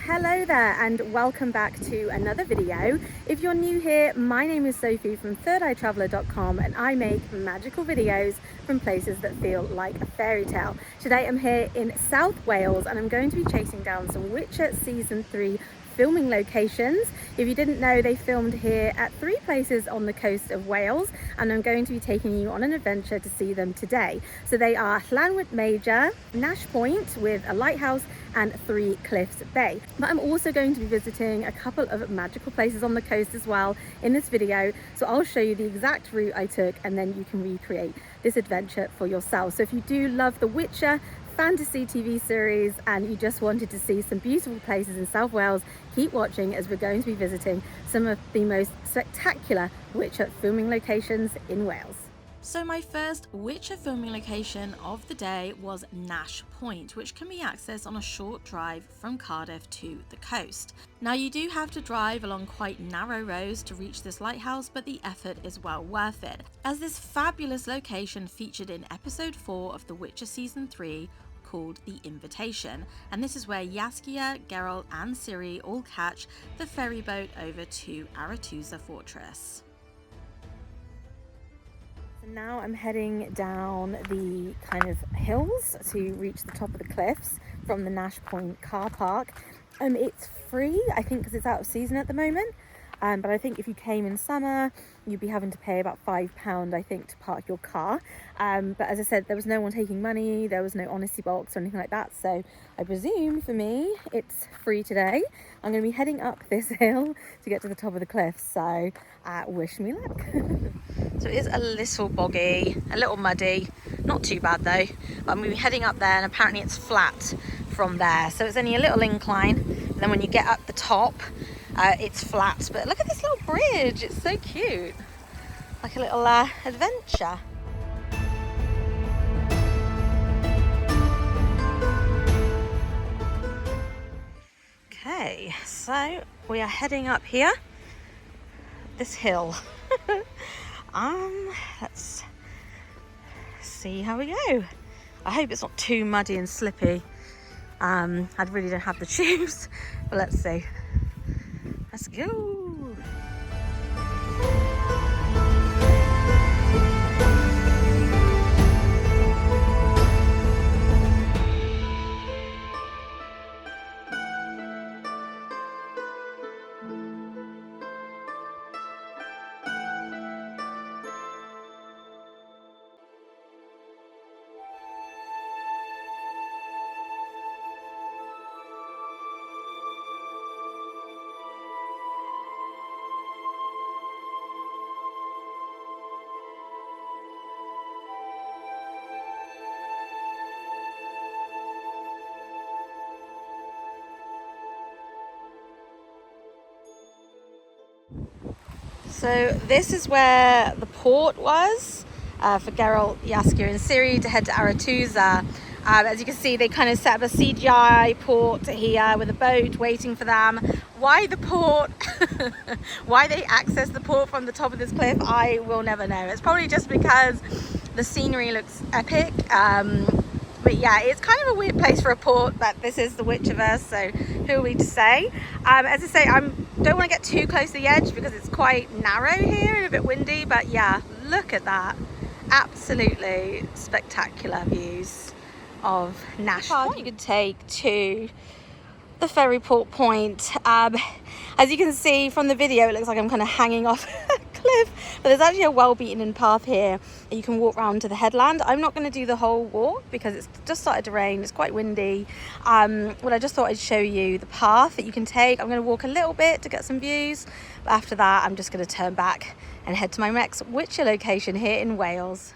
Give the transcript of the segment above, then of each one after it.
Hello there and welcome back to another video. If you're new here, my name is Sophie from thirdeyetraveller.com and I make magical videos from places that feel like a fairy tale. Today I'm here in South Wales and I'm going to be chasing down some Witcher Season 3 filming locations. If you didn't know, they filmed here at 3 places on the coast of Wales and I'm going to be taking you on an adventure to see them today. So they are Llantwit Major, Nash Point with a lighthouse and 3 Cliffs Bay. But I'm also going to be visiting a couple of magical places on the coast as well in this video. So I'll show you the exact route I took and then you can recreate this adventure for yourself. So if you do love the Witcher fantasy TV series and you just wanted to see some beautiful places in South Wales, keep watching as we're going to be visiting some of the most spectacular Witcher filming locations in Wales. So my first Witcher filming location of the day was Nash Point, which can be accessed on a short drive from Cardiff to the coast. Now you do have to drive along quite narrow roads to reach this lighthouse, but the effort is well worth it, as this fabulous location featured in episode 4 of The Witcher Season 3 called The Invitation, and this is where Jaskier, Geralt and Ciri all catch the ferry boat over to Aretuza Fortress. Now I'm heading down the kind of hills to reach the top of the cliffs from the Nash Point car park. It's free, I think, because it's out of season at the moment. But I think if you came in summer, you'd be having to pay about £5, I think, to park your car. But as I said, there was no one taking money, there was no honesty box or anything like that. So I presume for me, it's free today. I'm going to be heading up this hill to get to the top of the cliff. So wish me luck. So it is a little boggy, a little muddy, not too bad though. I'm going to be heading up there and apparently it's flat from there. So it's only a little incline. And then when you get up the top, it's flat. But look at this little bridge, it's so cute. Like a little adventure. Okay, so we are heading up here, this hill. Let's see how we go. I hope it's not too muddy and slippy. I really don't have the shoes, but let's see. Let's go. So this is where the port was for Geralt, Jaskier and Ciri to head to Aretuza. As you can see, they kind of set up a CGI port here with a boat waiting for them. Why the port? Why they access the port from the top of this cliff, I will never know. It's probably just because the scenery looks epic. But yeah, it's kind of a weird place for a port, but this is the Witcherverse, so who are we to say? As I say, I don't want to get too close to the edge because it's quite narrow here and a bit windy, but yeah, look at that. Absolutely spectacular views of Nash Point. You could take to the ferry port point. As you can see from the video, it looks like I'm kind of hanging off a cliff, but there's actually a well-beaten path here and you can walk around to the headland. I'm not going to do the whole walk because it's just started to rain, it's quite windy, but I just thought I'd show you the path that you can take. I'm going to walk a little bit to get some views, but after that I'm just going to turn back and head to my next Witcher location here in Wales.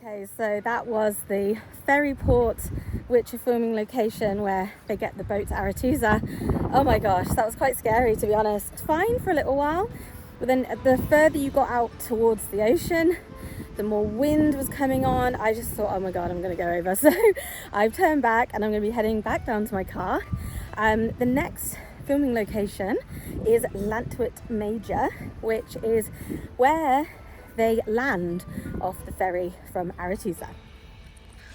Okay, so that was the ferry port Witcher filming location where they get the boat to Aretusa. Oh my gosh, that was quite scary, to be honest. It's fine for a little while, but then the further you got out towards the ocean, the more wind was coming on. I just thought, oh my god, I'm gonna go over. So I've turned back and I'm gonna be heading back down to my car. The next filming location is Llantwit Major, which is where they land off the ferry from Aretusa.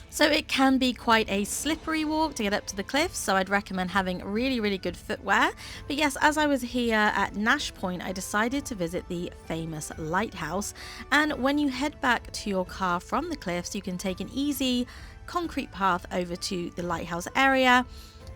So it can be quite a slippery walk to get up to the cliffs, so I'd recommend having really good footwear. But yes, as I was here at Nash Point, I decided to visit the famous Lighthouse. And when you head back to your car from the cliffs, you can take an easy concrete path over to the lighthouse area.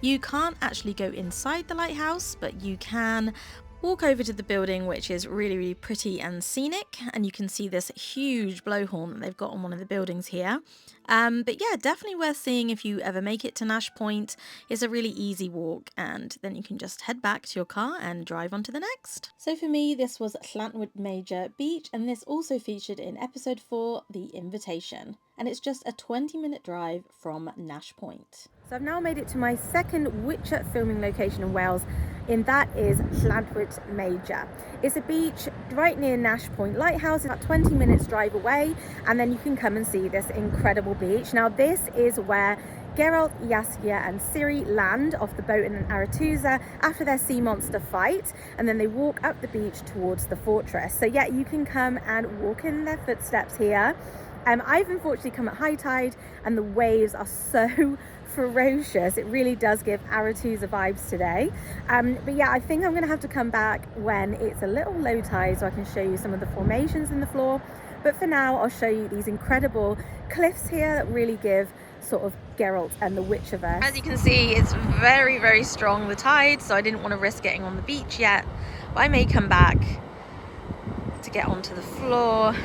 You can't actually go inside the lighthouse, but you can walk over to the building, which is really pretty and scenic, and you can see this huge blowhorn that they've got on one of the buildings here. But yeah, definitely worth seeing if you ever make it to Nash Point. It's a really easy walk, and then you can just head back to your car and drive on to the next. So for me, this was Llantwit Major Beach, and this also featured in episode 4, The Invitation, and it's just a 20-minute drive from Nash Point. So I've now made it to my second Witcher filming location in Wales, and that is Llantwit Major. It's a beach right near Nash Point Lighthouse, about 20 minutes drive away, and then you can come and see this incredible beach. Now this is where Geralt, Jaskier and Ciri land off the boat in Aretusa after their sea monster fight, and then they walk up the beach towards the fortress. So yeah, you can come and walk in their footsteps here. I've unfortunately come at high tide and the waves are so ferocious. It really does give Aretusa vibes today. But yeah, I think I'm going to have to come back when it's a little low tide so I can show you some of the formations in the floor. But for now, I'll show you these incredible cliffs here that really give sort of Geralt and the Witcherverse. As you can see, it's very strong, the tide, so I didn't want to risk getting on the beach yet. But I may come back to get onto the floor.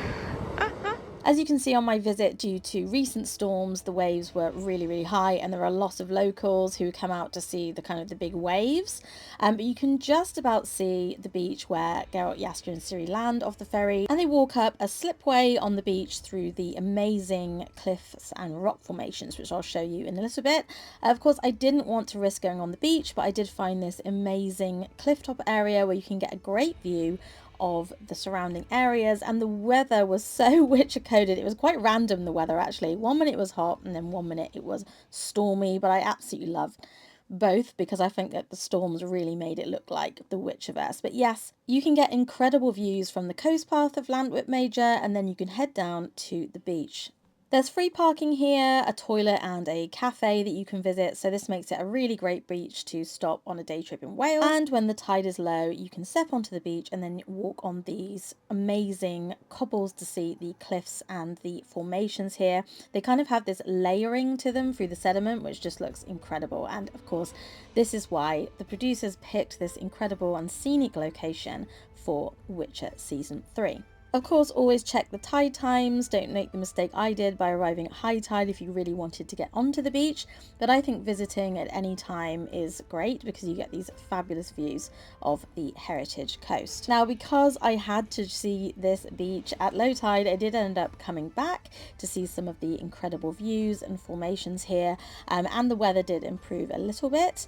As you can see on my visit, due to recent storms, the waves were really high, and there are a lot of locals who come out to see the big waves. But you can just about see the beach where Geralt, Jaskier and Ciri land off the ferry, and they walk up a slipway on the beach through the amazing cliffs and rock formations, which I'll show you in a little bit. Of course, I didn't want to risk going on the beach, but I did find this amazing clifftop area where you can get a great view of the surrounding areas, and the weather was so Witcher coded. It was quite random, the weather actually. One minute it was hot and then one minute it was stormy, but I absolutely loved both because I think that the storms really made it look like the Witcherverse. But yes, you can get incredible views from the coast path of Llantwit Major, and then you can head down to the beach. There's free parking here, a toilet and a cafe that you can visit, so this makes it a really great beach to stop on a day trip in Wales. And when the tide is low, you can step onto the beach and then walk on these amazing cobbles to see the cliffs and the formations here. They kind of have this layering to them through the sediment, which just looks incredible. And of course, this is why the producers picked this incredible and scenic location for Witcher Season 3. Of course, always check the tide times. Don't make the mistake I did by arriving at high tide if you really wanted to get onto the beach. But I think visiting at any time is great because you get these fabulous views of the heritage coast. Now, because I had to see this beach at low tide, I did end up coming back to see some of the incredible views and formations here, and the weather did improve a little bit.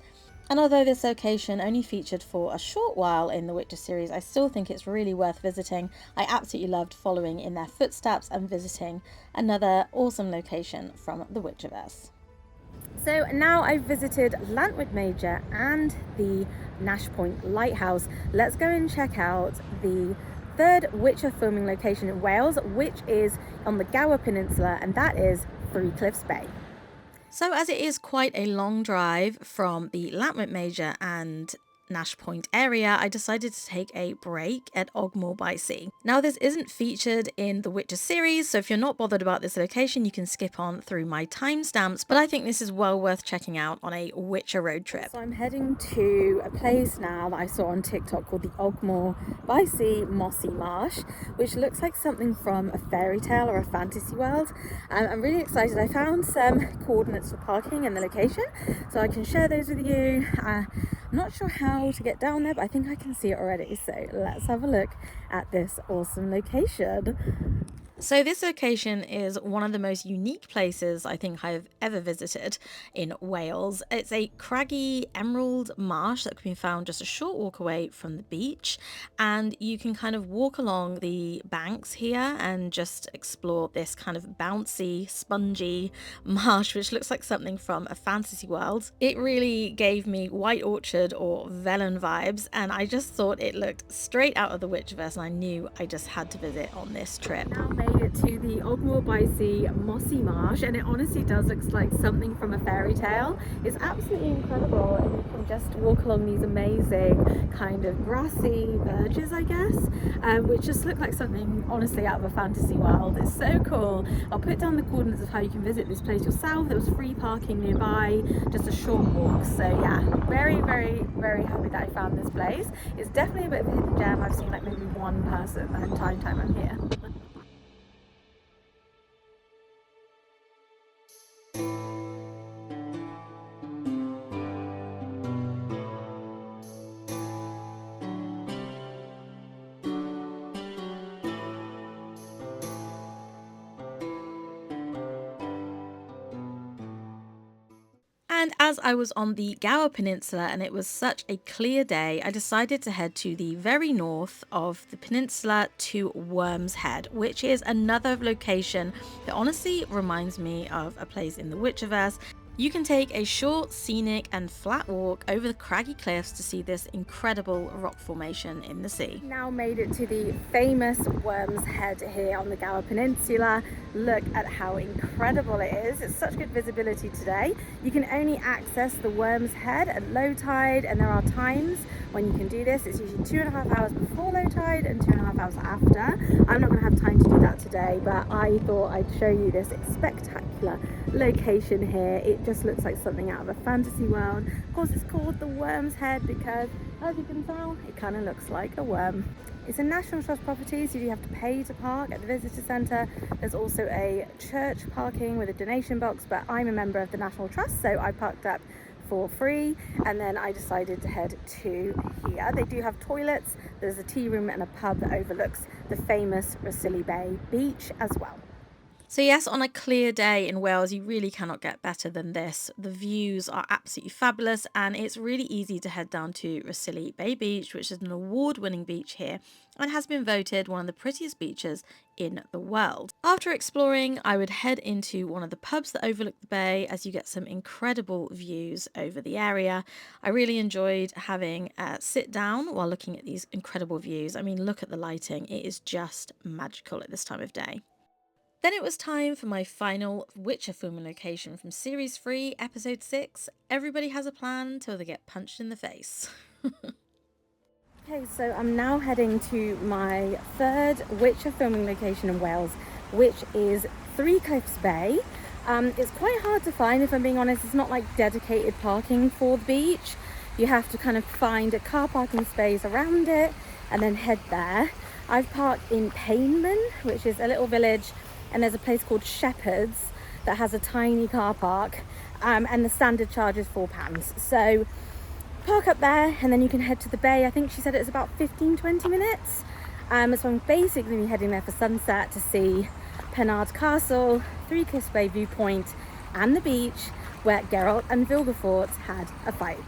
And although this location only featured for a short while in the Witcher series, I still think it's really worth visiting. I absolutely loved following in their footsteps and visiting another awesome location from the Witcherverse. So now I've visited Llantwit Major and the Nash Point Lighthouse. Let's go and check out the third Witcher filming location in Wales, which is on the Gower Peninsula, and that is Three Cliffs Bay. So as it is quite a long drive from the Llantwit Major and Nash Point area, I decided to take a break at Ogmore-by-Sea. Now, this isn't featured in the Witcher series, so if you're not bothered about this location, you can skip on through my timestamps, but I think this is well worth checking out on a Witcher road trip. So I'm heading to a place now that I saw on TikTok called the Ogmore-by-Sea Mossy Marsh, which looks like something from a fairy tale or a fantasy world. I'm really excited. I found some coordinates for parking and the location, so I can share those with you. I'm not sure how to get down there, but I think I can see it already. So let's have a look at this awesome location. So this location is one of the most unique places I think I've ever visited in Wales. It's a craggy emerald marsh that can be found just a short walk away from the beach, and you can kind of walk along the banks here and just explore this kind of bouncy, spongy marsh, which looks like something from a fantasy world. It really gave me White Orchard or Velen vibes, and I just thought it looked straight out of the Witcherverse, and I knew I just had to visit on this trip. Now made it to the Ogmore-by-Sea Mossy Marsh, and it honestly does look like something from a fairy tale. It's absolutely incredible, and you can just walk along these amazing kind of grassy verges, I guess, which just look like something honestly out of a fantasy world. It's so cool. I'll put down the coordinates of how you can visit this place yourself. There was free parking nearby, just a short walk. So yeah, very, very, very happy that I found this place. It's definitely a bit of a hidden gem. I've seen like maybe one person the entire time I'm here. And as I was on the Gower Peninsula and it was such a clear day, I decided to head to the very north of the peninsula to Worm's Head, which is another location that honestly reminds me of a place in the Witcherverse. You can take a short, scenic and flat walk over the craggy cliffs to see this incredible rock formation in the sea. Now made it to the famous Worm's Head here on the Gower Peninsula. Look at how incredible it is. It's such good visibility today. You can only access the Worm's Head at low tide, and there are times when you can do this. It's usually 2.5 hours before low tide and 2.5 hours after. I'm not going to have time to do that today, but I thought I'd show you this spectacular location here. It just looks like something out of a fantasy world. Of course, it's called the Worm's Head because, as you can tell, it kind of looks like a worm. It's a National Trust property, so you have to pay to park at the visitor centre. There's also a church parking with a donation box, but I'm a member of the National Trust, so I parked up for free, and then I decided to head to here. They do have toilets, there's a tea room and a pub that overlooks the famous Rosily Bay beach as well. So yes, on a clear day in Wales, you really cannot get better than this. The views are absolutely fabulous, and it's really easy to head down to Rosily Bay Beach, which is an award-winning beach here and has been voted one of the prettiest beaches in the world. After exploring, I would head into one of the pubs that overlook the bay, as you get some incredible views over the area. I really enjoyed having a sit down while looking at these incredible views. I mean, look at the lighting. It is just magical at this time of day. Then it was time for my final Witcher filming location from Series 3, Episode 6. Everybody has a plan until they get punched in the face. Okay, so I'm now heading to my third Witcher filming location in Wales, which is Three Cliffs Bay. It's quite hard to find, if I'm being honest. It's not like dedicated parking for the beach. You have to kind of find a car parking space around it and then head there. I've parked in Penmaen, which is a little village, and there's a place called Shepherds that has a tiny car park, and the standard charge is £4. So park up there and then you can head to the bay. I think she said it's about 15-20 minutes. So I'm basically heading there for sunset to see Penard Castle, Three Cliffs Bay Viewpoint and the beach where Geralt and Vilgefortz had a fight.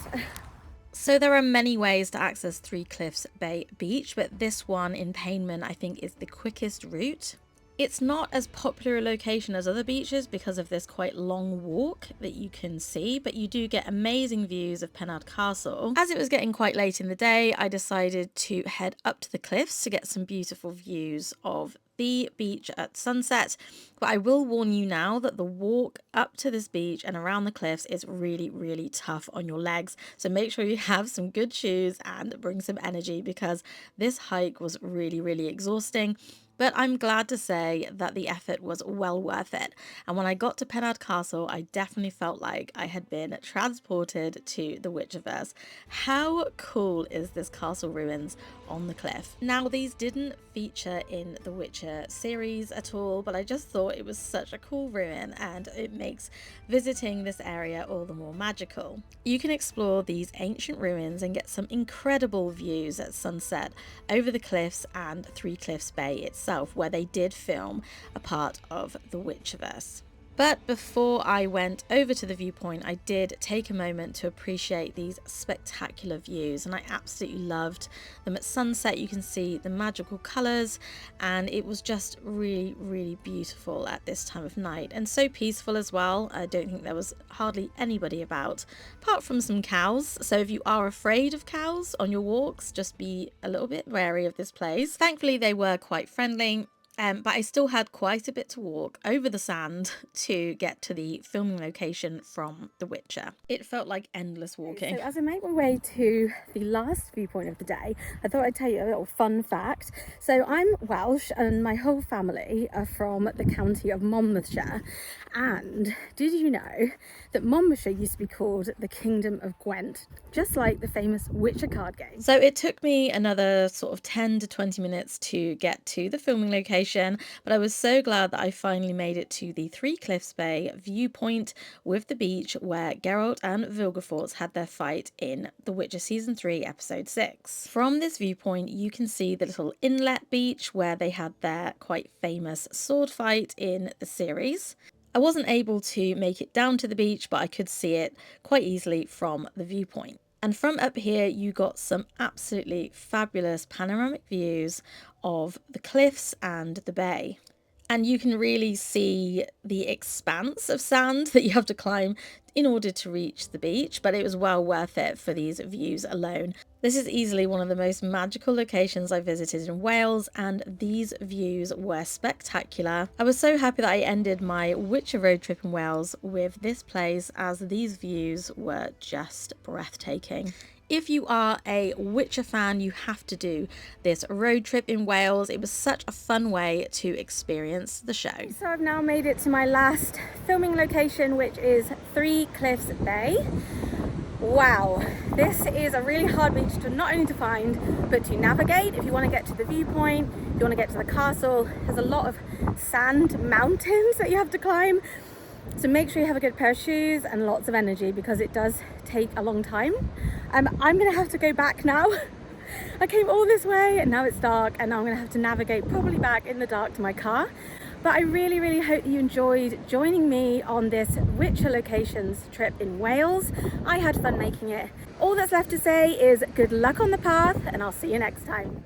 So there are many ways to access Three Cliffs Bay Beach, but this one in Penmaen I think is the quickest route. It's not as popular a location as other beaches because of this quite long walk that you can see, but you do get amazing views of Penard Castle. As it was getting quite late in the day, I decided to head up to the cliffs to get some beautiful views of the beach at sunset. But I will warn you now that the walk up to this beach and around the cliffs is really, really tough on your legs. So make sure you have some good shoes and bring some energy, because this hike was really, really exhausting. But I'm glad to say that the effort was well worth it. And when I got to Penard Castle, I definitely felt like I had been transported to the Witcherverse. How cool is this castle ruins on the cliff? Now, these didn't feature in the Witcher series at all, but I just thought it was such a cool ruin and it makes visiting this area all the more magical. You can explore these ancient ruins and get some incredible views at sunset over the cliffs and Three Cliffs Bay itself. itself, where they did film a part of the Witcherverse. But before I went over to the viewpoint, I did take a moment to appreciate these spectacular views, and I absolutely loved them. At sunset you can see the magical colours, and it was just really, really beautiful at this time of night, and so peaceful as well. I don't think there was hardly anybody about, apart from some cows, so if you are afraid of cows on your walks, just be a little bit wary of this place. Thankfully they were quite friendly. But I still had quite a bit to walk over the sand to get to the filming location from The Witcher. It felt like endless walking. So as I make my way to the last viewpoint of the day, I thought I'd tell you a little fun fact. So I'm Welsh and my whole family are from the county of Monmouthshire. And did you know that Monmouthshire used to be called the Kingdom of Gwent, just like the famous Witcher card game? So it took me another sort of 10 to 20 minutes to get to the filming location, but I was so glad that I finally made it to the Three Cliffs Bay viewpoint with the beach where Geralt and Vilgefortz had their fight in The Witcher Season 3 Episode 6. From this viewpoint you can see the little inlet beach where they had their quite famous sword fight in the series. I wasn't able to make it down to the beach, but I could see it quite easily from the viewpoint. And from up here you got some absolutely fabulous panoramic views of the cliffs and the bay. And you can really see the expanse of sand that you have to climb in order to reach the beach, but it was well worth it for these views alone. This is easily one of the most magical locations I visited in Wales, and these views were spectacular. I was so happy that I ended my Witcher road trip in Wales with this place, as these views were just breathtaking. If you are a Witcher fan, you have to do this road trip in Wales. It was such a fun way to experience the show. So I've now made it to my last filming location, which is Three Cliffs Bay. Wow, this is a really hard beach to not only to find, but to navigate. If you want to get to the viewpoint, if you want to get to the castle, there's a lot of sand mountains that you have to climb. So make sure you have a good pair of shoes and lots of energy, because it does take a long time. I'm gonna have to go back now. I came all this way and now it's dark, and now I'm gonna have to navigate probably back in the dark to my car. But I really, really hope you enjoyed joining me on this Witcher locations trip in Wales. I had fun making it. All that's left to say is good luck on the path, and I'll see you next time.